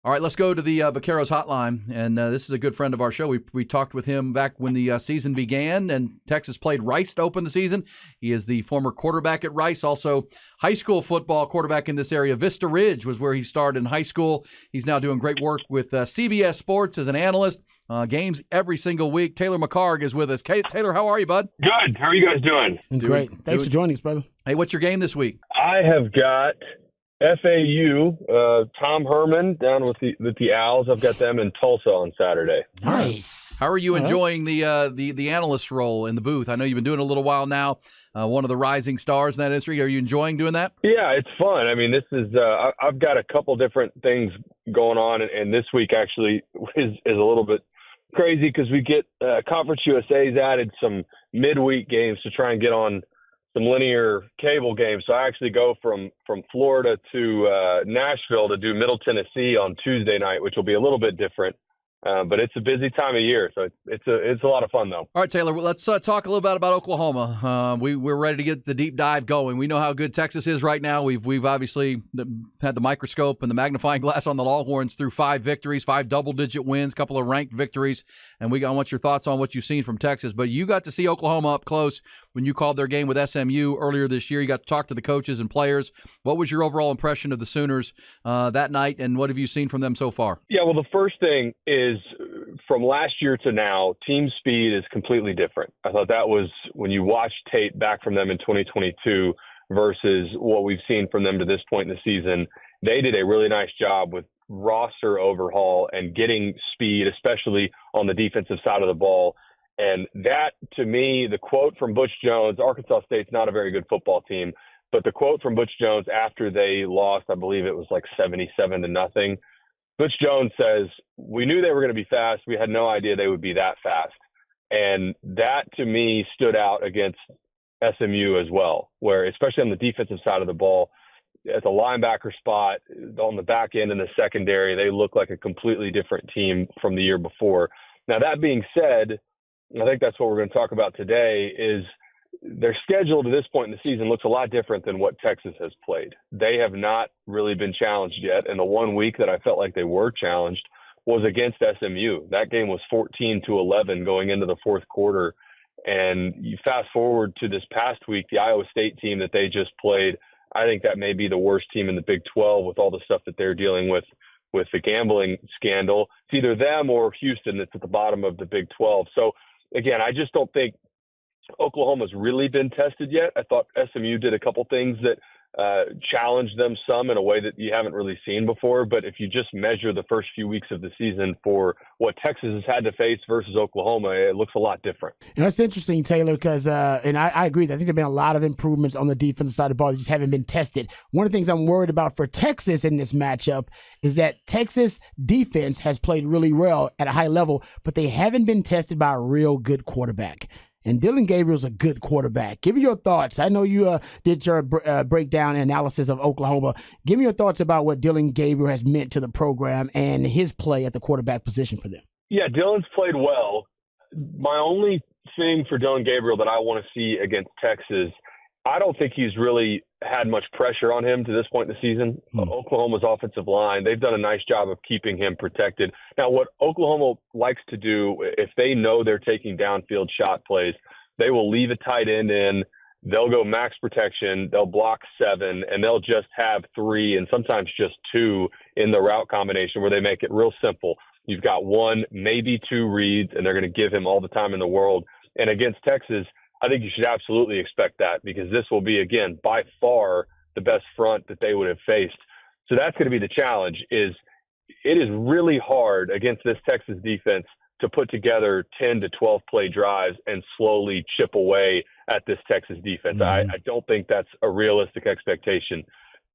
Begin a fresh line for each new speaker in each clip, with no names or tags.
All right, let's go to the Vaqueros hotline, and this is a good friend of our show. We talked with him back when the season began, and Texas played Rice to open the season. He is the former quarterback at Rice, also high school football quarterback in this area. Vista Ridge was where he started in high school. He's now doing great work with CBS Sports as an analyst, games every single week. Taylor McHargue is with us. Taylor, how are you, bud?
Good. How are you guys doing?
Great. Thanks for joining us, brother.
Hey, what's your game this week?
I have got FAU, Tom Herman down with the Owls. I've got them in Tulsa on Saturday.
Nice.
How are you enjoying the analyst role in the booth? I know you've been doing it a little while now. One of the rising stars in that industry. Are you enjoying doing that?
Yeah, it's fun. I mean, this is I've got a couple different things going on, and this week actually is a little bit crazy because we get Conference USA's added some midweek games to try and get on some linear cable games. So I actually go from Florida to Nashville to do Middle Tennessee on Tuesday night, which will be a little bit different. But it's a busy time of year, so it's a lot of fun, though.
All right, Taylor, let's talk a little bit about Oklahoma. We're ready to get the deep dive going. We know how good Texas is right now. We've obviously had the microscope and the magnifying glass on the Longhorns through 5 victories, 5 double-digit wins, couple of ranked victories, and I want your thoughts on what you've seen from Texas. But you got to see Oklahoma up close when you called their game with SMU earlier this year. You got to talk to the coaches and players. What was your overall impression of the Sooners that night, and what have you seen from them so far?
Yeah, well, the first thing is from last year to now, team speed is completely different. I thought that was when you watch tape back from them in 2022 versus what we've seen from them to this point in the season. They did a really nice job with roster overhaul and getting speed, especially on the defensive side of the ball. And that, to me, the quote from Butch Jones, Arkansas State's not a very good football team, but the quote from Butch Jones after they lost, I believe it was like 77-0. Butch Jones says, we knew they were going to be fast. We had no idea they would be that fast. And that, to me, stood out against SMU as well, where especially on the defensive side of the ball, at the linebacker spot, on the back end in the secondary, they look like a completely different team from the year before. Now, that being said, I think that's what we're going to talk about today is their schedule to this point in the season looks a lot different than what Texas has played. They have not really been challenged yet. And the 1 week that I felt like they were challenged was against SMU. That game was 14-11 going into the fourth quarter. And you fast forward to this past week, the Iowa State team that they just played, I think that may be the worst team in the Big 12 with all the stuff that they're dealing with the gambling scandal. It's either them or Houston that's at the bottom of the Big 12. So, again, I just don't think Oklahoma's really been tested yet. I thought SMU did a couple things that challenged them some in a way that you haven't really seen before. But if you just measure the first few weeks of the season for what Texas has had to face versus Oklahoma, it looks a lot different.
You know, that's interesting, Taylor, because and I agree. I think there have been a lot of improvements on the defensive side of the ball. They just haven't been tested. One of the things I'm worried about for Texas in this matchup is that Texas defense has played really well at a high level, but they haven't been tested by a real good quarterback. And Dillon Gabriel's a good quarterback. Give me your thoughts. I know you did your breakdown and analysis of Oklahoma. Give me your thoughts about what Dillon Gabriel has meant to the program and his play at the quarterback position for them.
Yeah, Dillon's played well. My only thing for Dillon Gabriel that I want to see against Texas, I don't think he's really had much pressure on him to this point in the season. Oklahoma's offensive line, they've done a nice job of keeping him protected. Now, what Oklahoma likes to do, if they know they're taking downfield shot plays, they will leave a tight end in, they'll go max protection, they'll block 7, and they'll just have 3 and sometimes just 2 in the route combination where they make it real simple. You've got 1, maybe 2 reads, and they're going to give him all the time in the world. And against Texas, I think you should absolutely expect that because this will be, again, by far the best front that they would have faced. So that's going to be the challenge is it is really hard against this Texas defense to put together 10 to 12 play drives and slowly chip away at this Texas defense. I don't think that's a realistic expectation.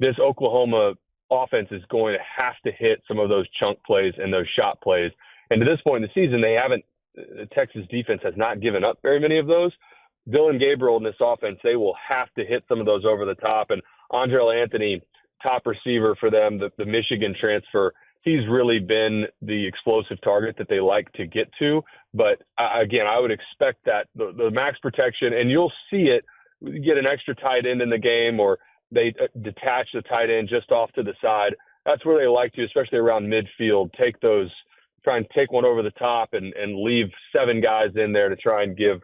This Oklahoma offense is going to have to hit some of those chunk plays and those shot plays. And to this point in the season, the Texas defense has not given up very many of those. Dillon Gabriel in this offense, they will have to hit some of those over the top. And Andrell Anthony, top receiver for them, the Michigan transfer, he's really been the explosive target that they like to get to. But again, I would expect that the max protection, and you'll see it, you get an extra tight end in the game or they detach the tight end just off to the side. that's where they like to, especially around midfield, try and take one over the top and leave 7 guys in there to try and give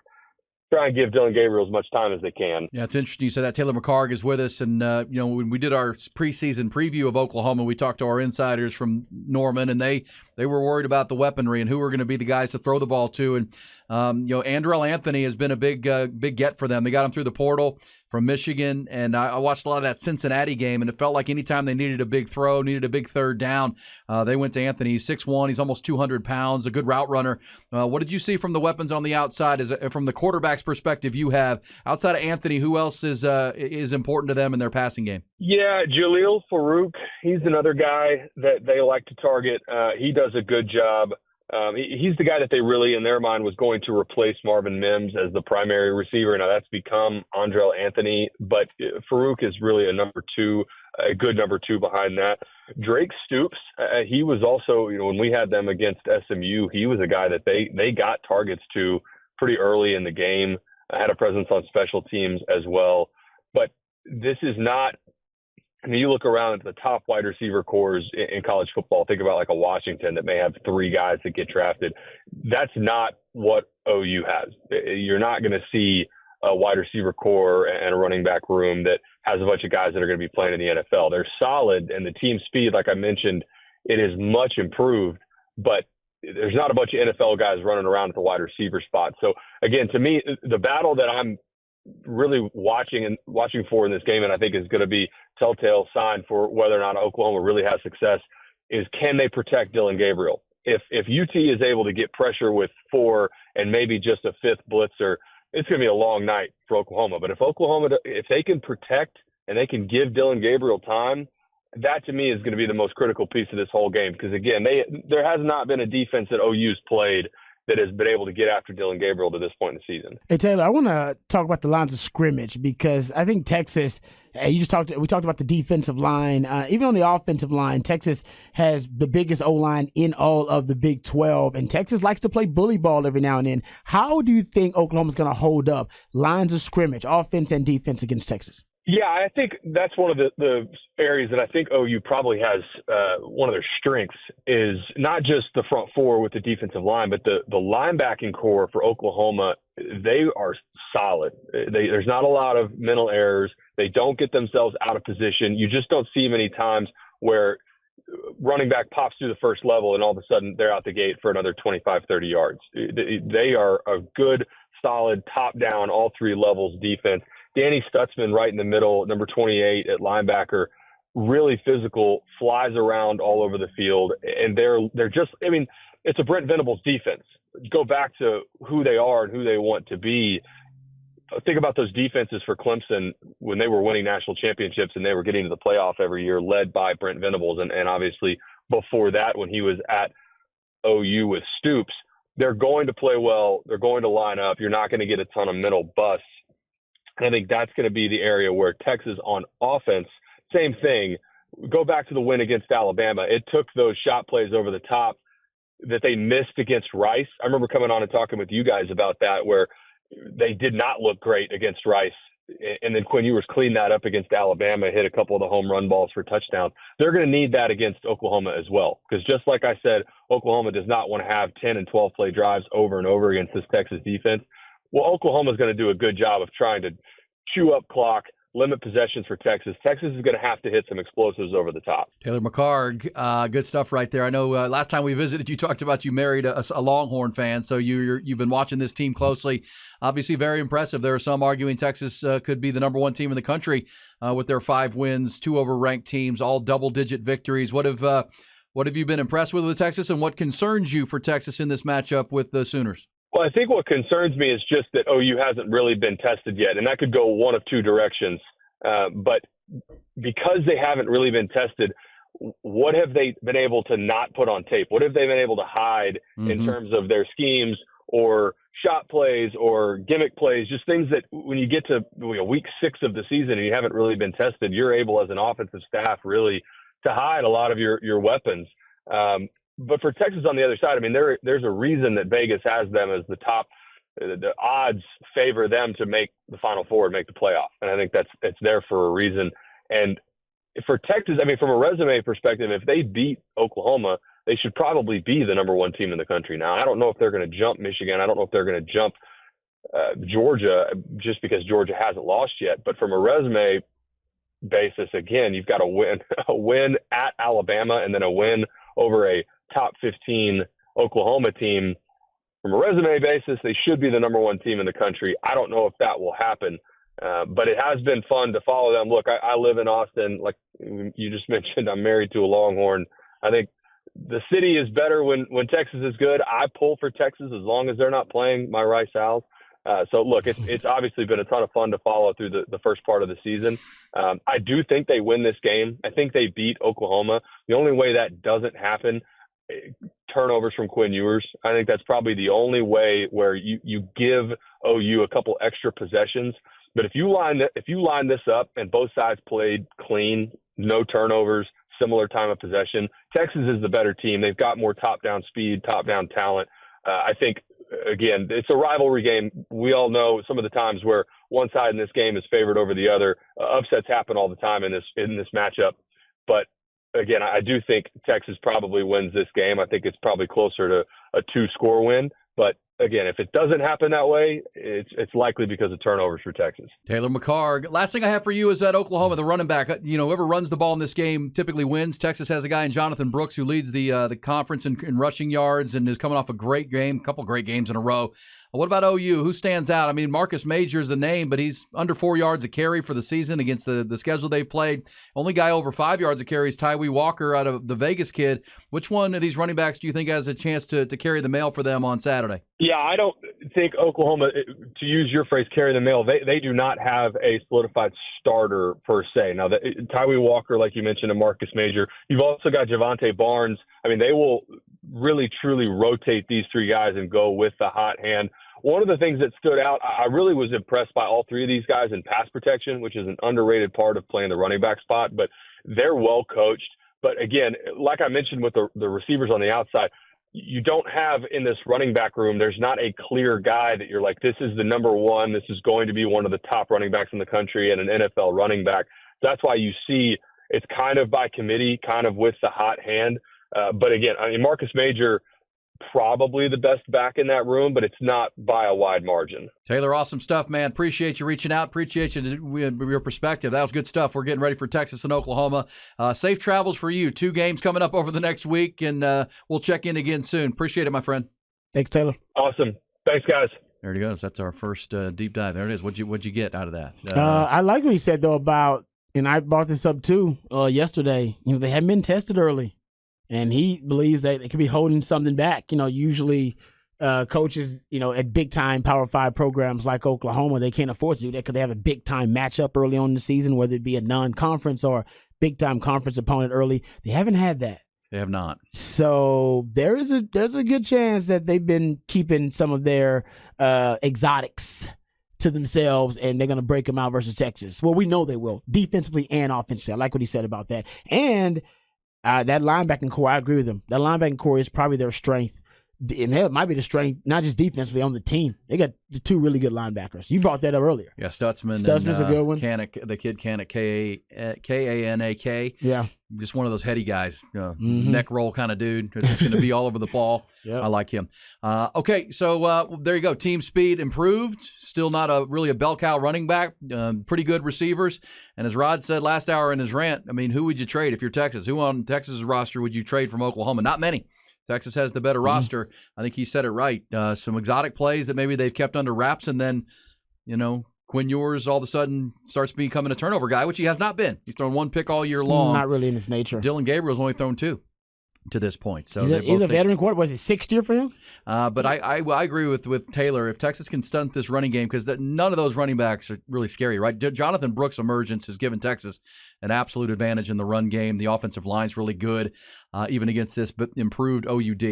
Dillon Gabriel as much time as they can.
Yeah, it's interesting you said that. Taylor McHargue is with us, and when we did our preseason preview of Oklahoma, we talked to our insiders from Norman, and they were worried about the weaponry and who were going to be the guys to throw the ball to. And Andrell Anthony has been a big get for them. They got him through the portal from Michigan, and I watched a lot of that Cincinnati game, and it felt like anytime they needed a big throw, needed a big third down, they went to Anthony. He's 6'1", he's almost 200 pounds, a good route runner. What did you see from the weapons on the outside? From the quarterback's perspective you have, outside of Anthony, who else is important to them in their passing game?
Yeah, Jaleel Farouk, he's another guy that they like to target. He does a good job. He's the guy that they really, in their mind, was going to replace Marvin Mims as the primary receiver. Now that's become Andrell Anthony, but Farouk is really a good number 2 behind that. Drake Stoops, he was also, when we had them against SMU, he was a guy that they got targets to pretty early in the game, had a presence on special teams as well. But this is not, you look around at the top wide receiver cores in college football, think about like a Washington that may have 3 guys that get drafted. That's not what OU has. You're not going to see a wide receiver core and a running back room that has a bunch of guys that are going to be playing in the NFL. They're solid, and the team speed, like I mentioned, it is much improved, but there's not a bunch of NFL guys running around at the wide receiver spot. So again, to me, the battle that I'm really watching for in this game, and I think is going to be telltale sign for whether or not Oklahoma really has success, is can they protect Dillon Gabriel? If UT is able to get pressure with 4 and maybe just a 5th blitzer, it's going to be a long night for Oklahoma. But if they can protect and they can give Dillon Gabriel time, that to me is going to be the most critical piece of this whole game. Because again, there has not been a defense that OU's played that has been able to get after Dillon Gabriel to this point in the season.
Hey, Taylor, I want to talk about the lines of scrimmage because I think Texas, we talked about the defensive line. Even on the offensive line, Texas has the biggest O-line in all of the Big 12, and Texas likes to play bully ball every now and then. How do you think Oklahoma's going to hold up lines of scrimmage, offense and defense against Texas?
Yeah, I think that's one of the areas that I think OU probably has one of their strengths is not just the front 4 with the defensive line, but the linebacking core for Oklahoma. They are solid. There's not a lot of mental errors. They don't get themselves out of position. You just don't see many times where running back pops through the first level and all of a sudden they're out the gate for another 25, 30 yards. They are a good, solid, top-down, all 3 levels defense. Danny Stutzman right in the middle, number 28 at linebacker, really physical, flies around all over the field. And they're just, it's a Brent Venables defense. Go back to who they are and who they want to be. Think about those defenses for Clemson when they were winning national championships and they were getting to the playoff every year, led by Brent Venables. And obviously before that, when he was at OU with Stoops, they're going to play well. They're going to line up. You're not going to get a ton of mental busts. And I think that's going to be the area where Texas on offense, same thing. Go back to the win against Alabama. It took those shot plays over the top that they missed against Rice. I remember coming on and talking with you guys about that, where they did not look great against Rice. And then Quinn Ewers cleaned that up against Alabama, hit a couple of the home run balls for touchdowns. They're going to need that against Oklahoma as well. Because just like I said, Oklahoma does not want to have 10 and 12 play drives over and over against this Texas defense. Well, Oklahoma is going to do a good job of trying to chew up clock, limit possessions for Texas. Texas is going to have to hit some explosives over the top.
Taylor McHargue, good stuff right there. I know last time we visited, you talked about you married a Longhorn fan, so you've been watching this team closely. Obviously very impressive. There are some arguing Texas could be the number 1 team in the country with their 5 wins, 2 over ranked teams, all double-digit victories. What have you been impressed with Texas, and what concerns you for Texas in this matchup with the Sooners?
Well, I think what concerns me is just that OU hasn't really been tested yet, and that could go one of 2 directions. But because they haven't really been tested, what have they been able to not put on tape? What have they been able to hide in terms of their schemes or shot plays or gimmick plays, just things that when you get to week 6 of the season and you haven't really been tested, you're able as an offensive staff really to hide a lot of your weapons. But for Texas on the other side, there's a reason that Vegas has them as the top. The odds favor them to make the Final Four and make the playoff. And I think it's there for a reason. And for Texas, I mean, from a resume perspective, if they beat Oklahoma, they should probably be the number one team in the country now. I don't know if they're going to jump Michigan. I don't know if they're going to jump Georgia just because Georgia hasn't lost yet. But from a resume basis, again, you've got a win at Alabama and then a win over a top 15 Oklahoma team. From a resume basis, they should be the number one team in the country. I don't know if that will happen, but it has been fun to follow them. Look, I live in Austin. Like you just mentioned, I'm married to a Longhorn. I think the city is better when Texas is good. I pull for Texas as long as they're not playing my Rice Owls. So, look, it's obviously been a ton of fun to follow through the first part of the season. I do think they win this game. I think they beat Oklahoma. The only way that doesn't happen, turnovers from Quinn Ewers. I think that's probably the only way where you give OU a couple extra possessions. But if you line this up and both sides played clean, no turnovers, similar time of possession, Texas is the better team. They've got more top-down speed, top-down talent. I think, again, it's a rivalry game. We all know some of the times where one side in this game is favored over the other. Upsets happen all the time in this matchup. But, again, I do think Texas probably wins this game. I think it's probably closer to a 2-score win. But, again, if it doesn't happen that way, it's likely because of turnovers for Texas.
Taylor McHargue. Last thing I have for you is that Oklahoma, the running back. Whoever runs the ball in this game typically wins. Texas has a guy in Jonathan Brooks who leads the conference in rushing yards and is coming off a great game, a couple great games in a row. What about OU? Who stands out? I mean, Marcus Major is the name, but he's under 4 yards a carry for the season against the schedule they've played. Only guy over 5 yards a carry is Tyree Walker out of the Vegas kid. Which one of these running backs do you think has a chance to carry the mail for them on Saturday?
Yeah, I don't think Oklahoma, to use your phrase, carry the mail. They do not have a solidified starter per se. Now, Tyree Walker, like you mentioned, and Marcus Major. You've also got Javante Barnes. I mean, they will really, truly rotate these three guys and go with the hot hand. One of the things that stood out, I really was impressed by all three of these guys in pass protection, which is an underrated part of playing the running back spot, but they're well coached. But again, like I mentioned with the receivers on the outside, you don't have in this running back room, there's not a clear guy that you're like, this is the number one, this is going to be one of the top running backs in the country and an NFL running back. That's why you see it's kind of by committee, kind of with the hot hand. But again, I mean, Marcus Major, probably the best back in that room, but it's not by a wide margin.
Taylor, awesome stuff, man. Appreciate you reaching out. Appreciate your perspective. That was good stuff. We're getting ready for Texas and Oklahoma. Safe travels for you. 2 games coming up over the next week, and we'll check in again soon. Appreciate it, my friend.
Thanks, Taylor.
Awesome. Thanks, guys.
There it goes. That's our first deep dive. There it is. What'd you get out of that?
I like what he said, though, about, and I brought this up, too, yesterday. They hadn't been tested early. And he believes that it could be holding something back. Usually coaches, at big-time Power 5 programs like Oklahoma, they can't afford to do that because they have a big-time matchup early on in the season, whether it be a non-conference or big-time conference opponent early. They haven't had that.
They have not.
So there's a good chance that they've been keeping some of their exotics to themselves, and they're going to break them out versus Texas. Well, we know they will, defensively and offensively. I like what he said about that. And that linebacking core, I agree with him. That linebacking core is probably their strength. And it might be the strength, not just defensively, on the team. They got the 2 really good linebackers. You brought that up earlier.
Yeah, Stutzman's
a good one.
The kid Kanak, Kanak.
Yeah.
Just one of those heady guys, neck roll kind of dude. Who's going to be all over the ball. Yep. I like him. Okay, so there you go. Team speed improved. Still not really a bell cow running back. Pretty good receivers. And as Rod said last hour in his rant, I mean, who would you trade if you're Texas? Who on Texas' roster would you trade from Oklahoma? Not many. Texas has the better roster. I think he said it right. Some exotic plays that maybe they've kept under wraps, and then, Quinn Ewers all of a sudden starts becoming a turnover guy, which he has not been. He's thrown 1 pick all year long.
Not really in his nature.
Dylan Gabriel's only thrown 2 to this point. So
he's a veteran quarterback. Was it 6th year for him?
But I agree with Taylor. If Texas can stunt this running game, because none of those running backs are really scary, right? Jonathan Brooks' emergence has given Texas an absolute advantage in the run game. The offensive line's really good, even against this but improved OUD.